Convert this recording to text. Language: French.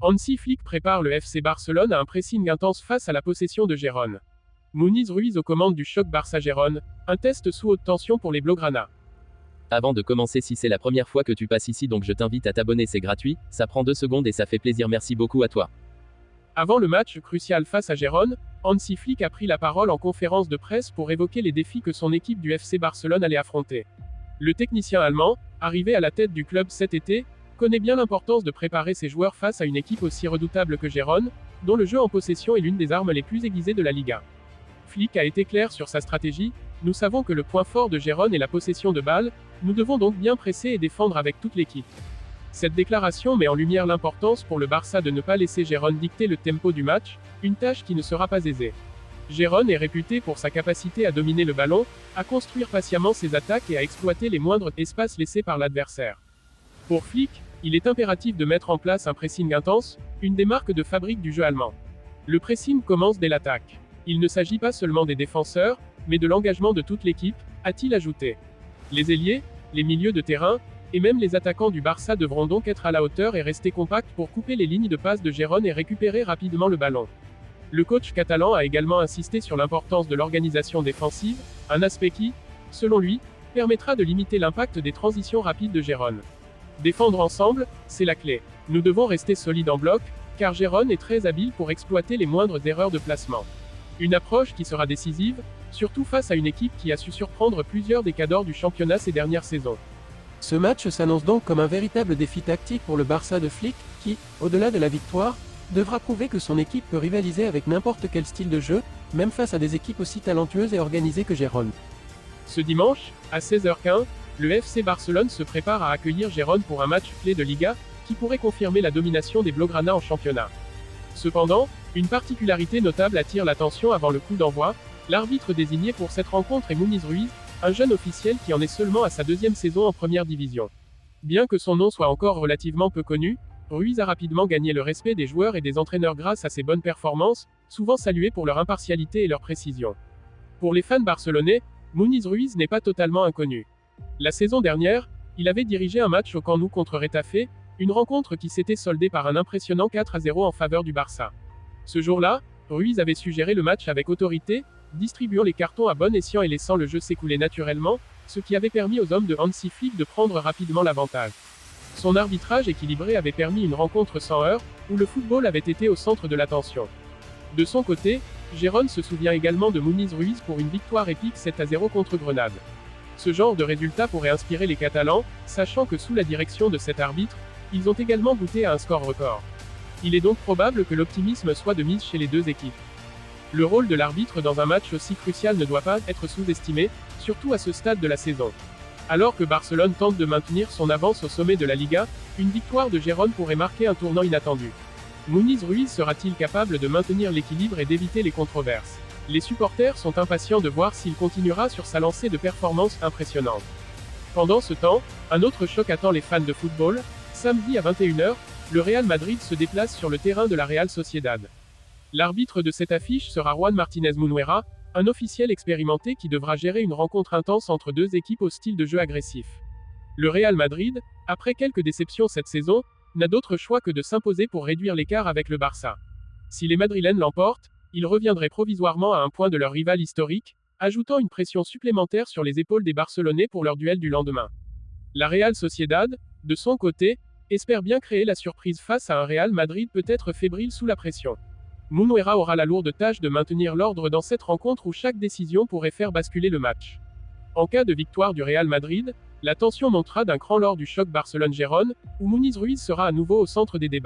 Hansi Flick prépare le FC Barcelone à un pressing intense face à la possession de Gérone. Muniz Ruiz aux commandes du choc Barça-Gérone, un test sous haute tension pour les Blaugrana. Avant de commencer, si c'est la première fois que tu passes ici, donc je t'invite à t'abonner, c'est gratuit, ça prend 2 secondes et ça fait plaisir, merci beaucoup à toi. Avant le match crucial face à Gérone, Hansi Flick a pris la parole en conférence de presse pour évoquer les défis que son équipe du FC Barcelone allait affronter. Le technicien allemand, arrivé à la tête du club cet été, connaît bien l'importance de préparer ses joueurs face à une équipe aussi redoutable que Gérone, dont le jeu en possession est l'une des armes les plus aiguisées de la Liga. Flick a été clair sur sa stratégie: nous savons que le point fort de Gérone est la possession de balles, nous devons donc bien presser et défendre avec toute l'équipe. Cette déclaration met en lumière l'importance pour le Barça de ne pas laisser Gérone dicter le tempo du match, une tâche qui ne sera pas aisée. Gérone est réputé pour sa capacité à dominer le ballon, à construire patiemment ses attaques et à exploiter les moindres espaces laissés par l'adversaire. Pour Flick, il est impératif de mettre en place un pressing intense, une des marques de fabrique du jeu allemand. Le pressing commence dès l'attaque. Il ne s'agit pas seulement des défenseurs, mais de l'engagement de toute l'équipe, a-t-il ajouté. Les ailiers, les milieux de terrain, et même les attaquants du Barça devront donc être à la hauteur et rester compacts pour couper les lignes de passe de Gérone et récupérer rapidement le ballon. Le coach catalan a également insisté sur l'importance de l'organisation défensive, un aspect qui, selon lui, permettra de limiter l'impact des transitions rapides de Gérone. Défendre ensemble, c'est la clé. Nous devons rester solides en bloc, car Gérone est très habile pour exploiter les moindres erreurs de placement. Une approche qui sera décisive, surtout face à une équipe qui a su surprendre plusieurs des cadors du championnat ces dernières saisons. Ce match s'annonce donc comme un véritable défi tactique pour le Barça de Flick, qui, au-delà de la victoire, devra prouver que son équipe peut rivaliser avec n'importe quel style de jeu, même face à des équipes aussi talentueuses et organisées que Gérone. Ce dimanche, à 16h15, le FC Barcelone se prépare à accueillir Gérone pour un match clé de Liga, qui pourrait confirmer la domination des Blaugrana en championnat. Cependant, une particularité notable attire l'attention avant le coup d'envoi: l'arbitre désigné pour cette rencontre est Muniz Ruiz, un jeune officiel qui en est seulement à sa 2e saison en première division. Bien que son nom soit encore relativement peu connu, Ruiz a rapidement gagné le respect des joueurs et des entraîneurs grâce à ses bonnes performances, souvent saluées pour leur impartialité et leur précision. Pour les fans barcelonais, Muniz Ruiz n'est pas totalement inconnu. La saison dernière, il avait dirigé un match au Camp Nou contre Retafe, une rencontre qui s'était soldée par un impressionnant 4-0 en faveur du Barça. Ce jour-là, Ruiz avait su gérer le match avec autorité, distribuant les cartons à bon escient et laissant le jeu s'écouler naturellement, ce qui avait permis aux hommes de Hansi Flick de prendre rapidement l'avantage. Son arbitrage équilibré avait permis une rencontre sans heurts, où le football avait été au centre de l'attention. De son côté, Gérone se souvient également de Muniz Ruiz pour une victoire épique 7-0 contre Grenade. Ce genre de résultat pourrait inspirer les Catalans, sachant que sous la direction de cet arbitre, ils ont également goûté à un score record. Il est donc probable que l'optimisme soit de mise chez les deux équipes. Le rôle de l'arbitre dans un match aussi crucial ne doit pas être sous-estimé, surtout à ce stade de la saison. Alors que Barcelone tente de maintenir son avance au sommet de la Liga, une victoire de Gérone pourrait marquer un tournant inattendu. Muniz Ruiz sera-t-il capable de maintenir l'équilibre et d'éviter les controverses? Les supporters sont impatients de voir s'il continuera sur sa lancée de performances impressionnantes. Pendant ce temps, un autre choc attend les fans de football. Samedi à 21h, le Real Madrid se déplace sur le terrain de la Real Sociedad. L'arbitre de cette affiche sera Juan Martínez Munuera, un officiel expérimenté qui devra gérer une rencontre intense entre deux équipes au style de jeu agressif. Le Real Madrid, après quelques déceptions cette saison, n'a d'autre choix que de s'imposer pour réduire l'écart avec le Barça. Si les Madrilènes l'emportent, ils reviendraient provisoirement à un point de leur rival historique, ajoutant une pression supplémentaire sur les épaules des Barcelonais pour leur duel du lendemain. La Real Sociedad, de son côté, espère bien créer la surprise face à un Real Madrid peut-être fébrile sous la pression. Munuera aura la lourde tâche de maintenir l'ordre dans cette rencontre où chaque décision pourrait faire basculer le match. En cas de victoire du Real Madrid, la tension montera d'un cran lors du choc Barcelone-Gérone, où Muniz Ruiz sera à nouveau au centre des débats.